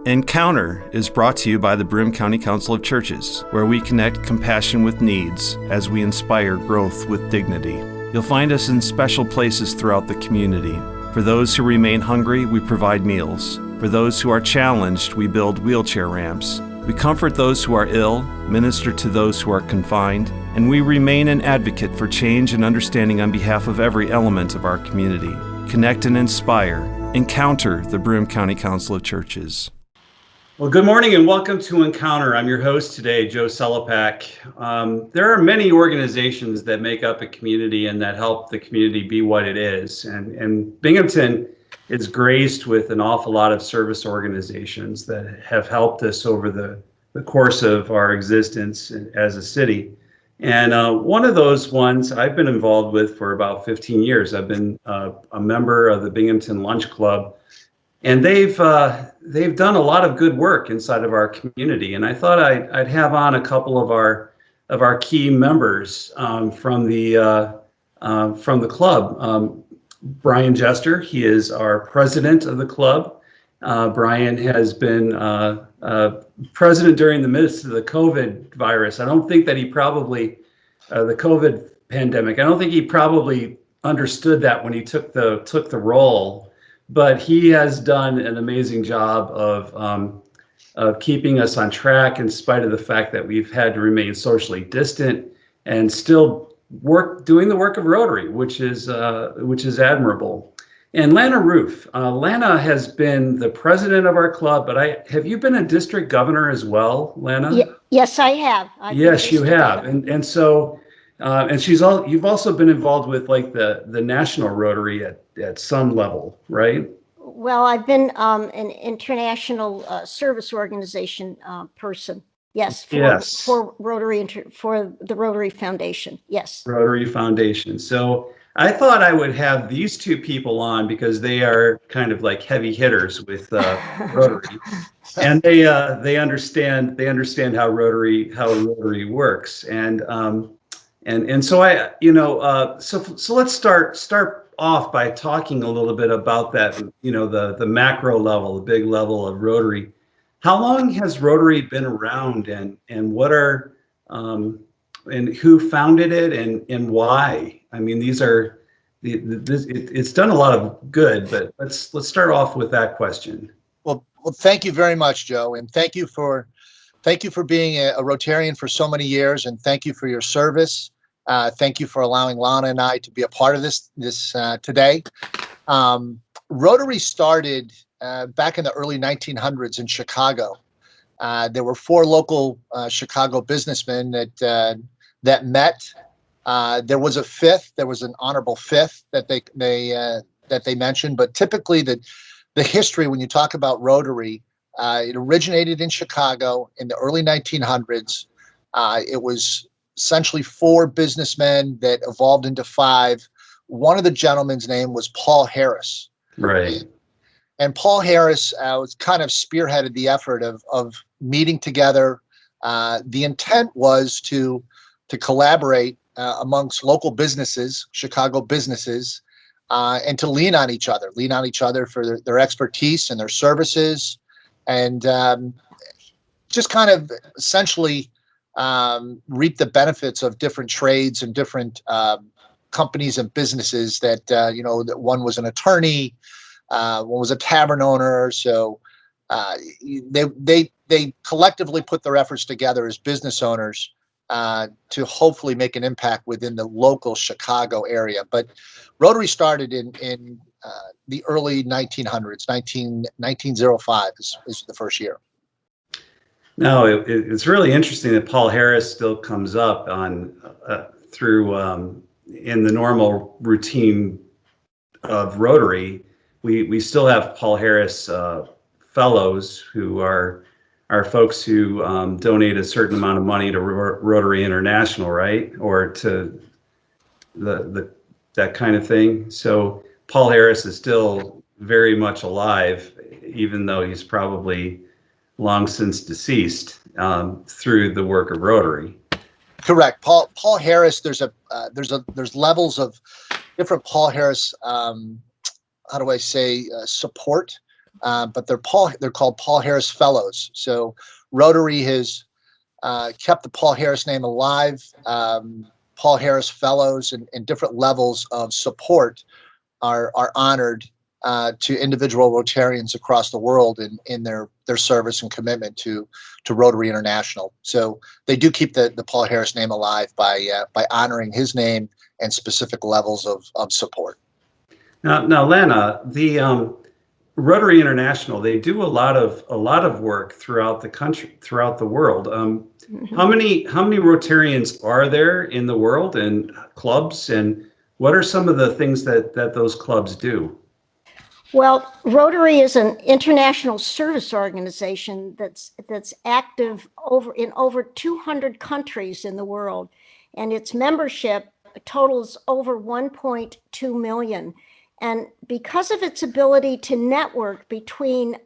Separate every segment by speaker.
Speaker 1: Encounter is brought to you by the Broome County Council of Churches, where we connect compassion with needs as we inspire growth with dignity. You'll find us in special places throughout the community. For those who remain hungry, we provide meals. For those who are challenged, we build wheelchair ramps. We comfort those who are ill, minister to those who are confined, and we remain an advocate for change and understanding on behalf of every element of our community. Connect and inspire. Encounter the Broome County Council of Churches.
Speaker 2: Well, good morning and welcome to Encounter. I'm your host today, Joe Sellepack. There are many organizations that make up a community and that help the community be what it is. And Binghamton is graced with an awful lot of service organizations that have helped us over the course of our existence as a city. And one of those ones I've been involved with for about 15 years. I've been a member of the Binghamton Lunch Club. And they've done a lot of good work inside of our community, and I thought I'd have on a couple of our key members from the club. Brian Jester, he is our president of the club. Brian has been president during the midst of the COVID virus. I don't think that he probably the COVID pandemic. I don't think he probably understood that when he took the role. But he has done an amazing job of keeping us on track in spite of the fact that we've had to remain socially distant and still doing the work of Rotary, which is admirable. And Lana Rouff, Lana has been the president of our club, but have you been a district governor as well, Lana?
Speaker 3: Yes, I have.
Speaker 2: Yes, you have, and so. And you've also been involved with like the National Rotary at some level, right?
Speaker 3: Well, I've been an international service organization person. Yes. For Rotary, for the Rotary Foundation. Yes.
Speaker 2: Rotary Foundation. So I thought I would have these two people on because they are kind of like heavy hitters with Rotary, and they understand how Rotary works, and so so let's start off by talking a little bit about that, the macro level, the big level of Rotary. How long has Rotary been around, and what are and who founded it and why? I mean, it's done a lot of good, but let's start off with that question.
Speaker 4: Well, thank you very much, Joe, and thank you for being a Rotarian for so many years, and thank you for your service. Thank you for allowing Lana and I to be a part of this today. Rotary started back in the early 1900s in Chicago. There were four local Chicago businessmen that met. There was a fifth. There was an honorable fifth that they mentioned. But typically, the history when you talk about Rotary, it originated in Chicago in the early 1900s. It was essentially four businessmen that evolved into five. One of the gentlemen's name was Paul Harris.
Speaker 2: Right.
Speaker 4: And Paul Harris was kind of spearheaded the effort of meeting together. The intent was to collaborate amongst local businesses, Chicago businesses, and to lean on each other for their expertise and their services, and just kind of essentially reap the benefits of different trades and different companies and businesses that that one was an attorney, one was a tavern owner. So they collectively put their efforts together as business owners to hopefully make an impact within the local Chicago area. But Rotary started in the early 1900s. 1905 is the first year.
Speaker 2: No, it's really interesting that Paul Harris still comes up through in the normal routine of Rotary. We still have Paul Harris fellows who are folks who donate a certain amount of money to Rotary International, right, or to that kind of thing. So Paul Harris is still very much alive, even though he's probably long since deceased through the work of Rotary.
Speaker 4: Correct. Paul Harris. There's levels of different Paul Harris. Support but they're called Paul Harris Fellows. So Rotary has kept the Paul Harris name alive. Paul Harris Fellows and different levels of support are honored to individual Rotarians across the world in their service and commitment to Rotary International. So they do keep the Paul Harris name alive by honoring his name and specific levels of support.
Speaker 2: Now, Lana, the Rotary International, they do a lot of work throughout the country, throughout the world. How many Rotarians are there in the world, and clubs, and what are some of the things that those clubs do?
Speaker 3: Well, Rotary is an international service organization that's active in over 200 countries in the world, and its membership totals over 1.2 million. And because of its ability to network between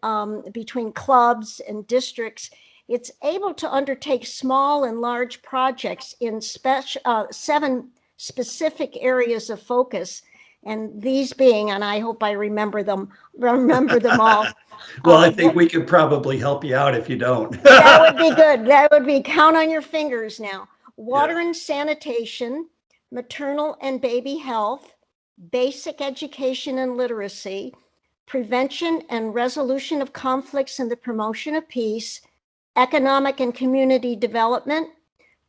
Speaker 3: clubs and districts, it's able to undertake small and large projects in 7 specific areas of focus. And these being, and I hope I remember them all.
Speaker 2: Well, I think we could probably help you out if you don't.
Speaker 3: That would be good. That would be, count on your fingers now. Water and sanitation, maternal and baby health, basic education and literacy, prevention and resolution of conflicts and the promotion of peace, economic and community development,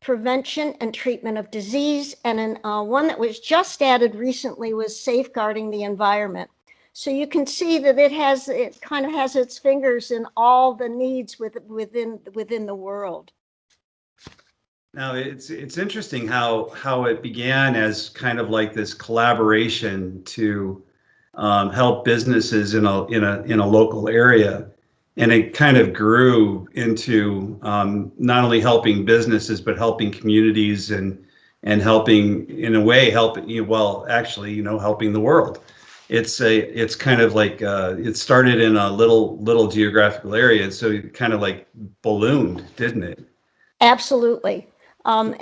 Speaker 3: prevention and treatment of disease, and one that was just added recently was safeguarding the environment. So you can see that it kind of has its fingers in all the needs within the world.
Speaker 2: Now it's interesting how it began as kind of like this collaboration to help businesses in a local area, and it kind of grew into not only helping businesses but helping communities and helping, in a way, helping the world. It's kind of like it started in a little geographical area, and so it kind of like ballooned, didn't it?
Speaker 3: Absolutely. And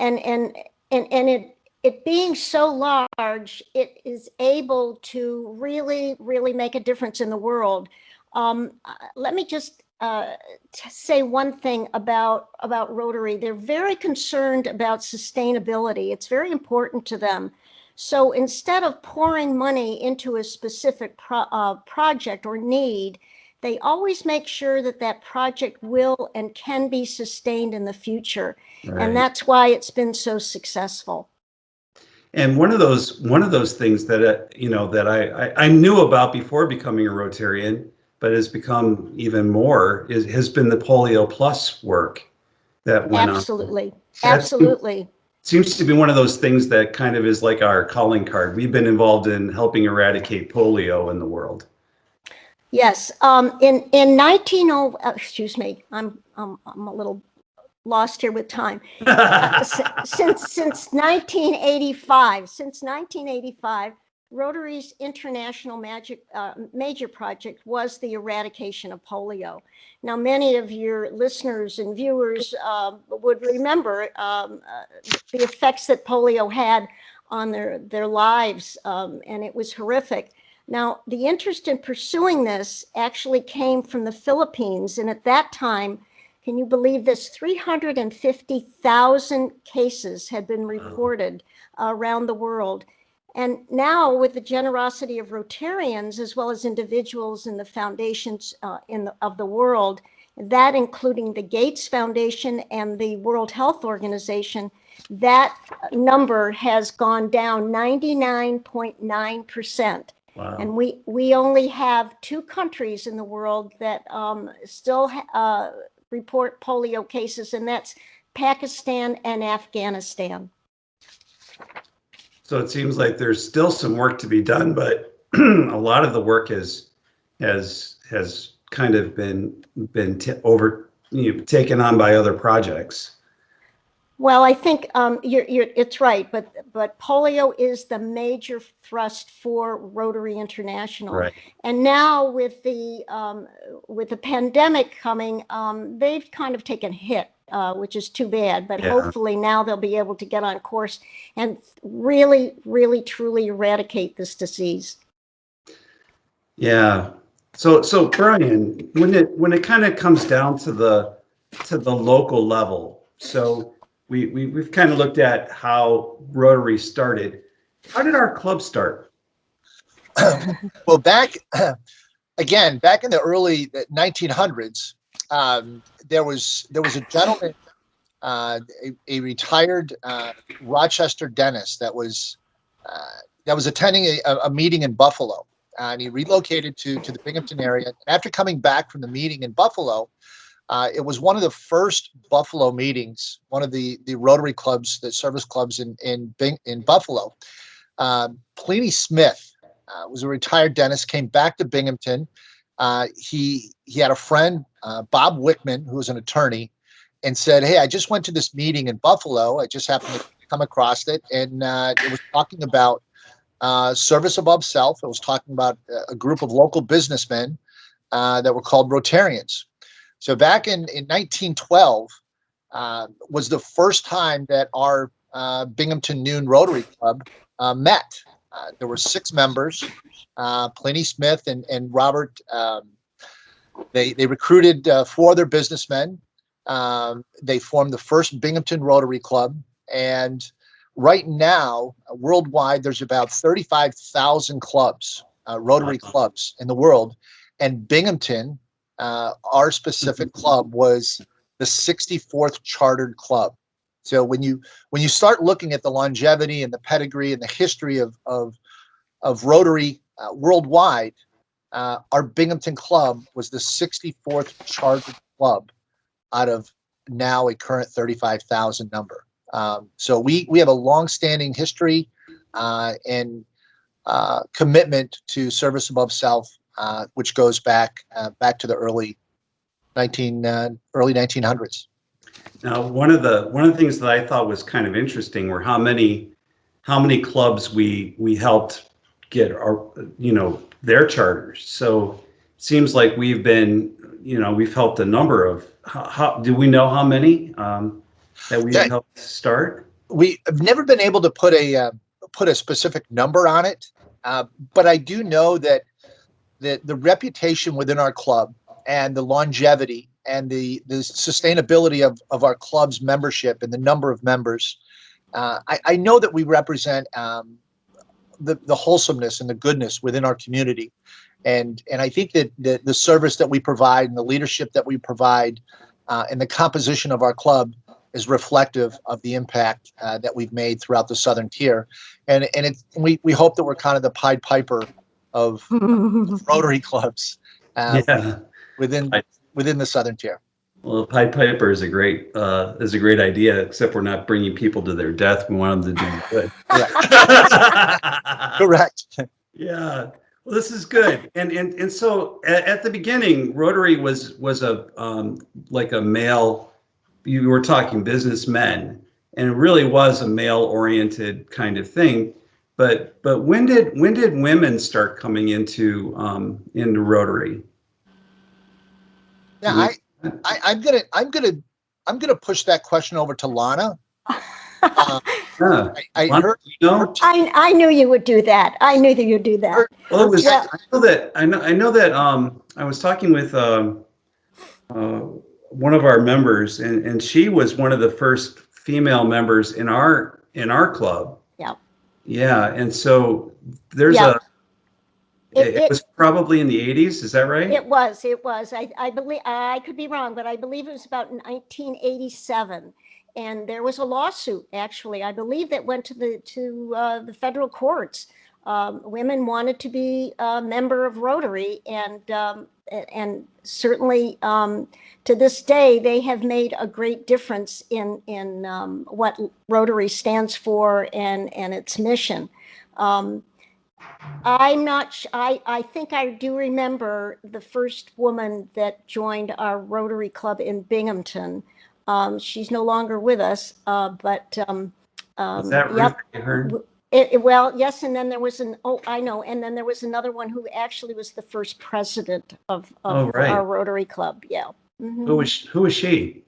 Speaker 3: it being so large, it is able to really make a difference in the world. Let me just say one thing about Rotary. They're very concerned about sustainability. It's very important to them. So instead of pouring money into a specific project or need, they always make sure that project will and can be sustained in the future. Right. And that's why it's been so successful.
Speaker 2: And one of those things that I knew about before becoming a Rotarian, but has become even more, has been the Polio Plus work that went on.
Speaker 3: Absolutely.
Speaker 2: Seems to be one of those things that kind of is like our calling card. We've been involved in helping eradicate polio in the world.
Speaker 3: Yes, in 1900, excuse me, I'm a little lost here with time. Since 1985, Rotary's international major project was the eradication of polio. Now, many of your listeners and viewers would remember the effects that polio had on their lives, and it was horrific. Now, the interest in pursuing this actually came from the Philippines, and at that time, can you believe this? 350,000 cases had been reported around the world. And now, with the generosity of Rotarians, as well as individuals in the foundations of the world, that including the Gates Foundation and the World Health Organization, that number has gone down 99.9%. Wow. And we only have 2 countries in the world that still report polio cases, and that's Pakistan and Afghanistan.
Speaker 2: So it seems like there's still some work to be done, but a lot of the work has kind of been taken on by other projects.
Speaker 3: Well, I think it's right, but polio is the major thrust for Rotary International. Right. And now with the pandemic coming, they've kind of taken a hit, which is too bad. But hopefully now they'll be able to get on course and really, truly eradicate this disease.
Speaker 2: Yeah. So Brian, when it kind of comes down to the local level, so we've kind of looked at how Rotary started. How did our club start?
Speaker 4: Well, back in the early 1900s, there was a gentleman, a retired Rochester dentist that was attending a meeting in Buffalo, and he relocated to the Binghamton area. And after coming back from the meeting in Buffalo, it was one of the first Buffalo meetings, one of the Rotary clubs, the service clubs in Buffalo. Pliny Smith was a retired dentist, came back to Binghamton. He had a friend, Bob Wickman, who was an attorney, and said, "Hey, I just went to this meeting in Buffalo. I just happened to come across it, and it was talking about service above self. It was talking about a group of local businessmen that were called Rotarians." So back in 1912 was the first time that our Binghamton Noon Rotary Club met. There were 6 members, Pliny Smith and Robert. They recruited 4 other businessmen. They formed the first Binghamton Rotary Club. And right now, worldwide, there's about 35,000 clubs, Rotary clubs in the world. And Binghamton, our specific club, was the 64th chartered club. So when you start looking at the longevity and the pedigree and the history of Rotary worldwide, our Binghamton club was the 64th chartered club out of now a current 35,000 number. So we have a long-standing history and commitment to service above self, which goes back to the early 1900s.
Speaker 2: Now, one of the things that I thought was kind of interesting were how many clubs we helped get our their charters. So it seems like we've helped a number of. How do we know how many that we helped start?
Speaker 4: We have never been able to put a specific number on it, but I do know that the reputation within our club and the longevity and the sustainability of our club's membership and the number of members, I know that we represent the wholesomeness and the goodness within our community, and I think that the service that we provide and the leadership that we provide and the composition of our club is reflective of the impact that we've made throughout the Southern Tier, and we hope that we're kind of the Pied Piper of Rotary clubs within the Southern Tier.
Speaker 2: Well, Pied Piper is a great idea, except we're not bringing people to their death. We want them to do good.
Speaker 4: Correct.
Speaker 2: Yeah. Well, this is good. And so at the beginning, Rotary was a like a male. You were talking businessmen, and it really was a male-oriented kind of thing. But when did women start coming into Rotary?
Speaker 4: Yeah, I'm gonna push that question over to Lana. I heard.
Speaker 3: I knew you would do that. I knew that you'd do that.
Speaker 2: Well, I know that I was talking with one of our members, and she was one of the first female members in our club.
Speaker 3: Yeah.
Speaker 2: Yeah, and so there's it was probably in the 80s. Is that right?
Speaker 3: It was. I believe, I could be wrong, but I believe it was about 1987. And there was a lawsuit, actually, I believe, that went to the federal courts. Women wanted to be a member of Rotary, and certainly to this day, they have made a great difference in what Rotary stands for and its mission. I'm not. I think I do remember the first woman that joined our Rotary Club in Binghamton. She's no longer with us, but
Speaker 2: Is that Rouff?
Speaker 3: Well, yes, and then there was I know, and then there was another one who actually was the first president of our Rotary Club. Yeah. Mm-hmm.
Speaker 2: Who was she?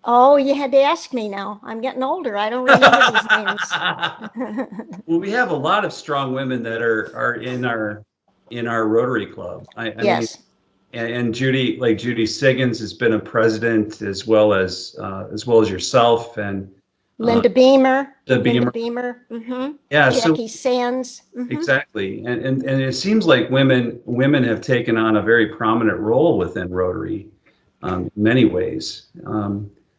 Speaker 3: Oh, you had to ask me now. I'm getting older. I don't remember these names.
Speaker 2: Well, we have a lot of strong women that are in our Rotary Club.
Speaker 3: Yes.
Speaker 2: and Judy, like Judy Siggins, has been a president as well as yourself, and
Speaker 3: Linda Beamer.
Speaker 2: the
Speaker 3: Linda
Speaker 2: Beamer.
Speaker 3: Beamer. Mm-hmm.
Speaker 2: Yeah, so
Speaker 3: Jackie Sands. Mm-hmm.
Speaker 2: exactly, and it seems like women have taken on a very prominent role within Rotary, in many ways.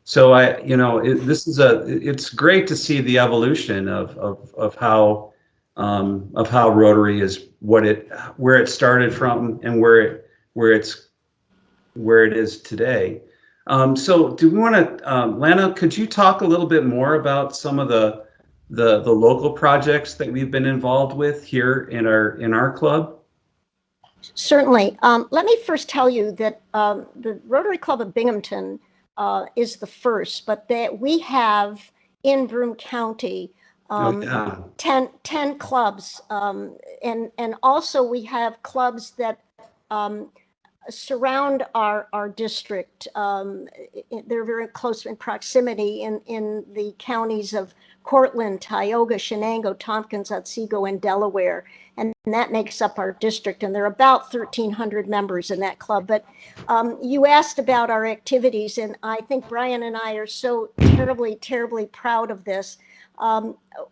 Speaker 2: So it's great to see the evolution of how Rotary is where it started from and where it is today. So do we want to, Lana, could you talk a little bit more about some of the local projects that we've been involved with here in our club?
Speaker 3: Certainly. Let me first tell you that the Rotary Club of Binghamton is the first, but that we have in Broome County 10 clubs, and also we have clubs that surround our district. They're very close in proximity in the counties of Cortland, Tioga, Shenango, Tompkins, Otsego, and Delaware. And that makes up our district. And there are about 1,300 members in that club. But you asked about our activities, and I think Brian and I are so terribly, terribly proud of this.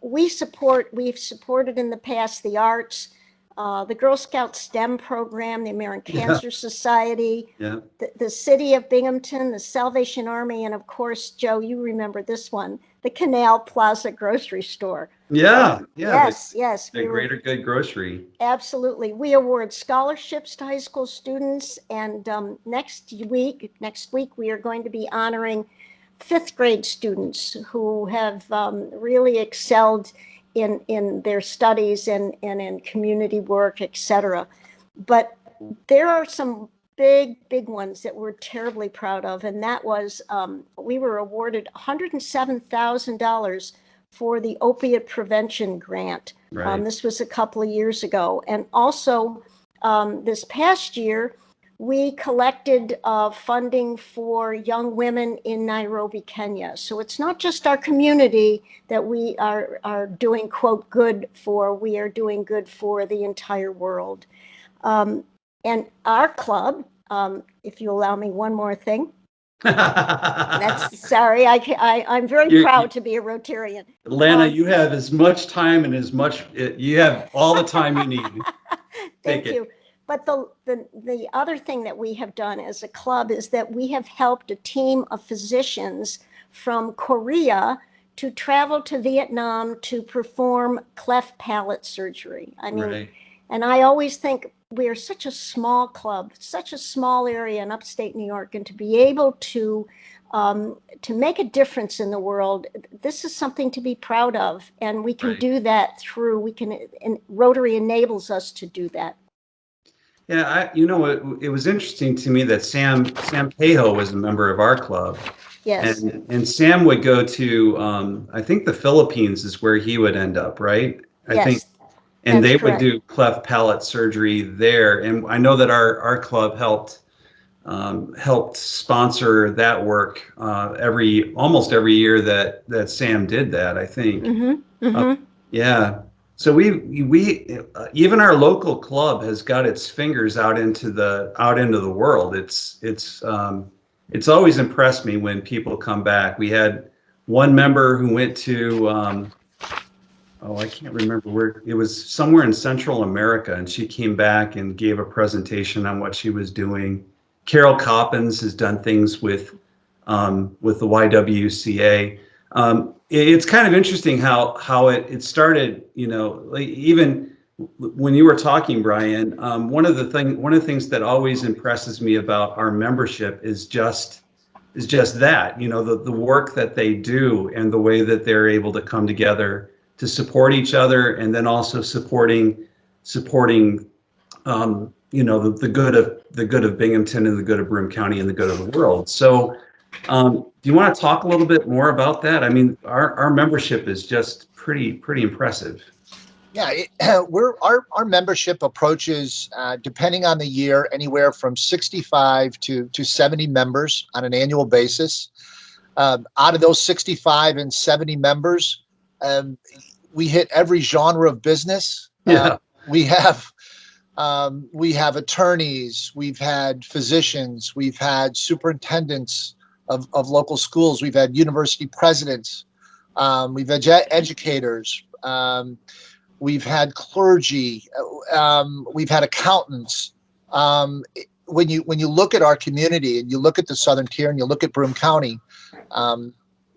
Speaker 3: We've supported in the past the arts, the Girl Scout STEM program, the American Cancer Society, the City of Binghamton, the Salvation Army, and of course, Joe, you remember this one, the Canal Plaza grocery store. Yes.
Speaker 2: The Greater Good Grocery.
Speaker 3: Absolutely. We award scholarships to high school students, and next week we are going to be honoring 5th grade students who have really excelled in their studies and in community work, etc. But there are some big ones that we're terribly proud of, and that was we were awarded $107,000 for the opiate prevention grant.
Speaker 2: Right.
Speaker 3: This was a couple of years ago, and also this past year we collected funding for young women in Nairobi, Kenya. So it's not just our community that we are doing, quote, good for. We are doing good for the entire world. And our club, if you allow me one more thing. Sorry, I'm very proud to be a Rotarian.
Speaker 2: Lana, you have as much time and you have all the time you need.
Speaker 3: Thank you. But the other thing that we have done as a club is that we have helped a team of physicians from Korea to travel to Vietnam to perform cleft palate surgery. I mean, right. And I always think we are such a small club, such a small area in upstate New York, and to be able to make a difference in the world, this is something to be proud of, and we can do that and Rotary enables us to do that.
Speaker 2: Yeah, it was interesting to me that Sam Cahill was a member of our club.
Speaker 3: Yes.
Speaker 2: And Sam would go to, I think the Philippines is where he would end up, right? I think. And they would do cleft palate surgery there. And I know that our club helped sponsor that work almost every year that Sam did that, I think.
Speaker 3: Mm-hmm. Mm-hmm.
Speaker 2: Yeah. So we even our local club has got its fingers out into the world. It's always impressed me when people come back. We had one member who went to I can't remember where it was, somewhere in Central America, and she came back and gave a presentation on what she was doing. Carol Coppins has done things with the YWCA. It's kind of interesting how it started, like even when you were talking, Brian, one of the things that always impresses me about our membership is just that, the work that they do and the way that they're able to come together to support each other, and then also supporting the good of Binghamton and the good of Broome County and the good of the world. So do you want to talk a little bit more about that? I mean, our membership is just pretty impressive.
Speaker 4: Yeah, our membership approaches, depending on the year, anywhere from 65 to 70 members on an annual basis. Out of those 65 and 70 members, we hit every genre of business.
Speaker 2: Yeah.
Speaker 4: We have We have attorneys, we've had physicians, we've had superintendents of local schools, we've had university presidents, we've had educators, we've had clergy, we've had accountants. When you look at our community and you look at the Southern Tier and you look at Broome County,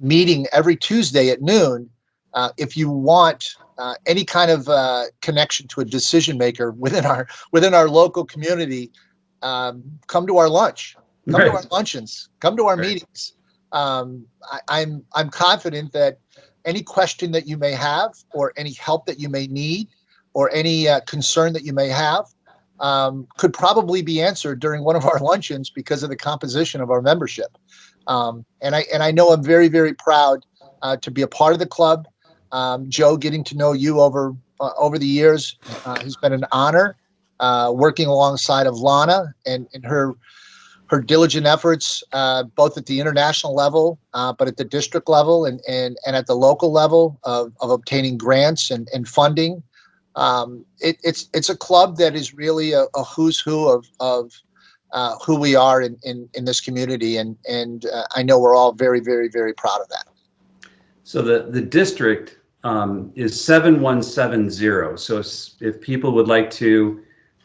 Speaker 4: meeting every Tuesday at noon, if you want any kind of connection to a decision maker within our local community, come to our lunch, come to our luncheons, come to our meetings. I'm confident that any question that you may have, or any help that you may need, or any concern that you may have, could probably be answered during one of our luncheons because of the composition of our membership. And I know I'm very, very proud to be a part of the club. Joe, getting to know you over the years has been an honor. Working alongside of Lana and her diligent efforts, both at the international level, but at the district level and at the local level of obtaining grants and funding. It's a club that is really a who's who of who we are in this community, and I know we're all very, very, very proud of that.
Speaker 2: So the district is 7170. So if people would like to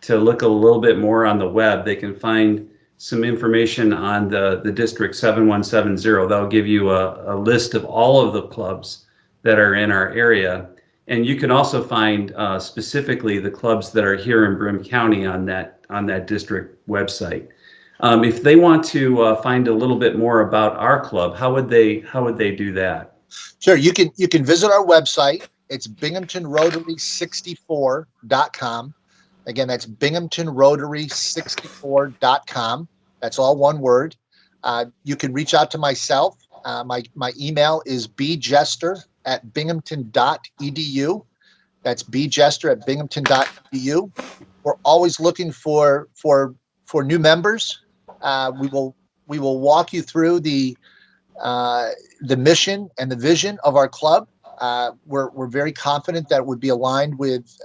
Speaker 2: look a little bit more on the web, they can find some information on the district 7170. That'll give you a list of all of the clubs that are in our area. And you can also find specifically the clubs that are here in Broome County on that district website. If they want to find a little bit more about our club, how would they do that?
Speaker 4: Sure, you can visit our website. It's binghamtonrotary64.com. Again, that's binghamtonrotary64.com. That's all one word. You can reach out to myself. My email is bjester@binghamton.edu. That's bjester@binghamton.edu. We're always looking for new members. We will walk you through the mission and the vision of our club. We're very confident that would be aligned with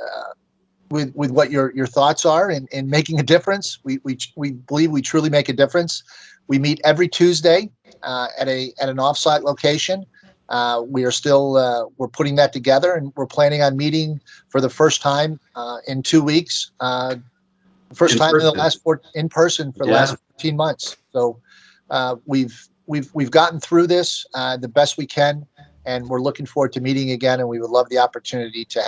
Speaker 4: what your thoughts are in making a difference. We believe we truly make a difference. We meet every Tuesday at an offsite location. We are still we're putting that together, and we're planning on meeting for the first time in 2 weeks. First time in the last in person for the last 14 months. So we've gotten through this the best we can, and we're looking forward to meeting again. And we would love the opportunity to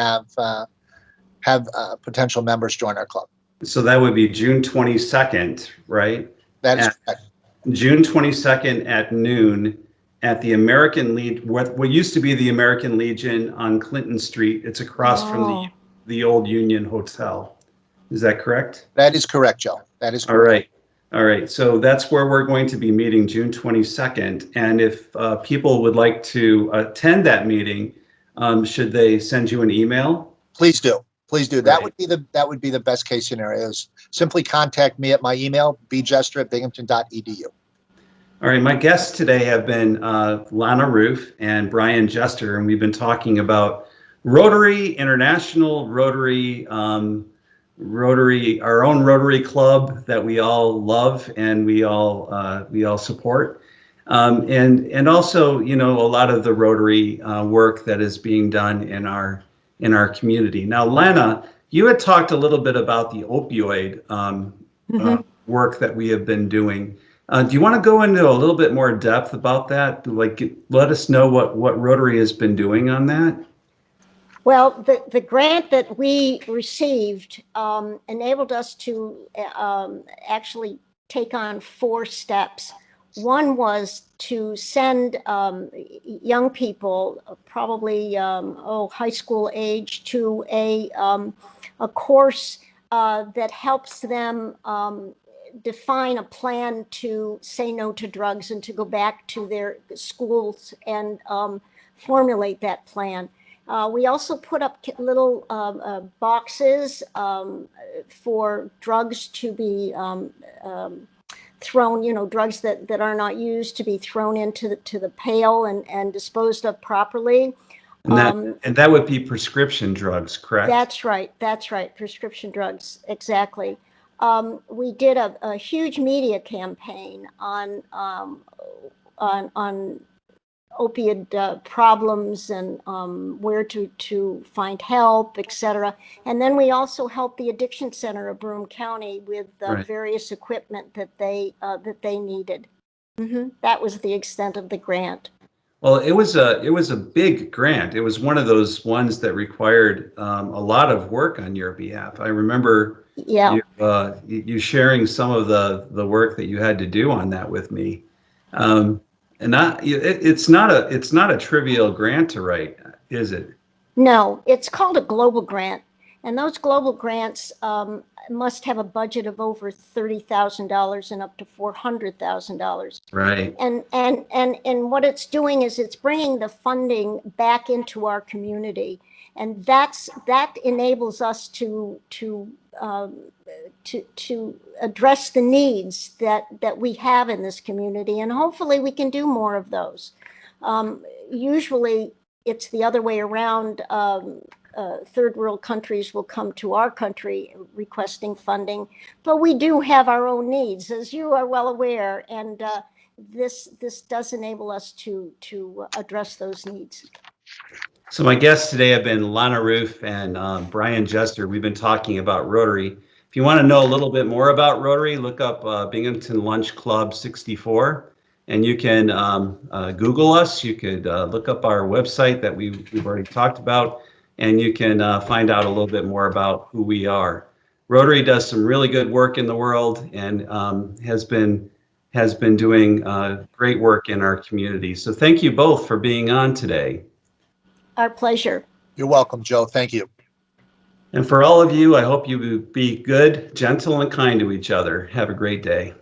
Speaker 4: have potential members join our club.
Speaker 2: So that would be June 22nd, right?
Speaker 4: That is correct.
Speaker 2: June 22nd at noon at the American Legion, what used to be the American Legion on Clinton Street. It's across from the old Union Hotel. Is that correct?
Speaker 4: That is correct, Joe. That is correct.
Speaker 2: All right. So that's where we're going to be meeting, June 22nd. And if people would like to attend that meeting, should they send you an email?
Speaker 4: Please do. Please do. That
Speaker 2: Right.
Speaker 4: would be the best case scenarios. Simply contact me at my email, bjester@binghamton.edu.
Speaker 2: All right. My guests today have been Lana Rouff and Brian Jester, and we've been talking about Rotary, International Rotary, Rotary, our own Rotary Club that we all love and we all support, and also, you know, a lot of the Rotary work that is being done in our community. Now, Lana, you had talked a little bit about the opioid work that we have been doing. Do you want to go into a little bit more depth about that? Like, let us know what Rotary has been doing on that.
Speaker 3: Well, the grant that we received enabled us to actually take on 4 steps. One was to send young people, probably high school age, to a course that helps them define a plan to say no to drugs and to go back to their schools and formulate that plan. We also put up little boxes for drugs to be thrown, you know, drugs that are not used to be thrown into the pail and disposed of properly.
Speaker 2: And that would be prescription drugs, correct?
Speaker 3: That's right. That's right. Prescription drugs. Exactly. We did a huge media campaign on opioid problems and where to find help, etc. And then we also helped the Addiction Center of Broome County with
Speaker 2: Right.
Speaker 3: various equipment that they needed. That was the extent of the grant.
Speaker 2: Well, it was a big grant. It was one of those ones that required a lot of work on your behalf. I remember you sharing some of the work that you had to do on that with me. And it's not a trivial grant to write, is it?
Speaker 3: No, it's called a global grant, and those global grants must have a budget of over $30,000 and up to $400,000.
Speaker 2: Right.
Speaker 3: And what it's doing is it's bringing the funding back into our community, and that enables us to address the needs that we have in this community, and hopefully we can do more of those. Usually it's the other way around. Third world countries will come to our country requesting funding, but we do have our own needs, as you are well aware, and this does enable us to address those needs.
Speaker 2: So my guests today have been Lana Rouff and Brian Jester. We've been talking about Rotary. If you want to know a little bit more about Rotary, look up Binghamton Lunch Club 64, and you can Google us. You could look up our website that we've already talked about, and you can find out a little bit more about who we are. Rotary does some really good work in the world and has been doing great work in our community. So thank you both for being on today.
Speaker 3: Our pleasure.
Speaker 4: You're welcome, Joe. Thank you.
Speaker 2: And for all of you, I hope you be good, gentle, and kind to each other. Have a great day.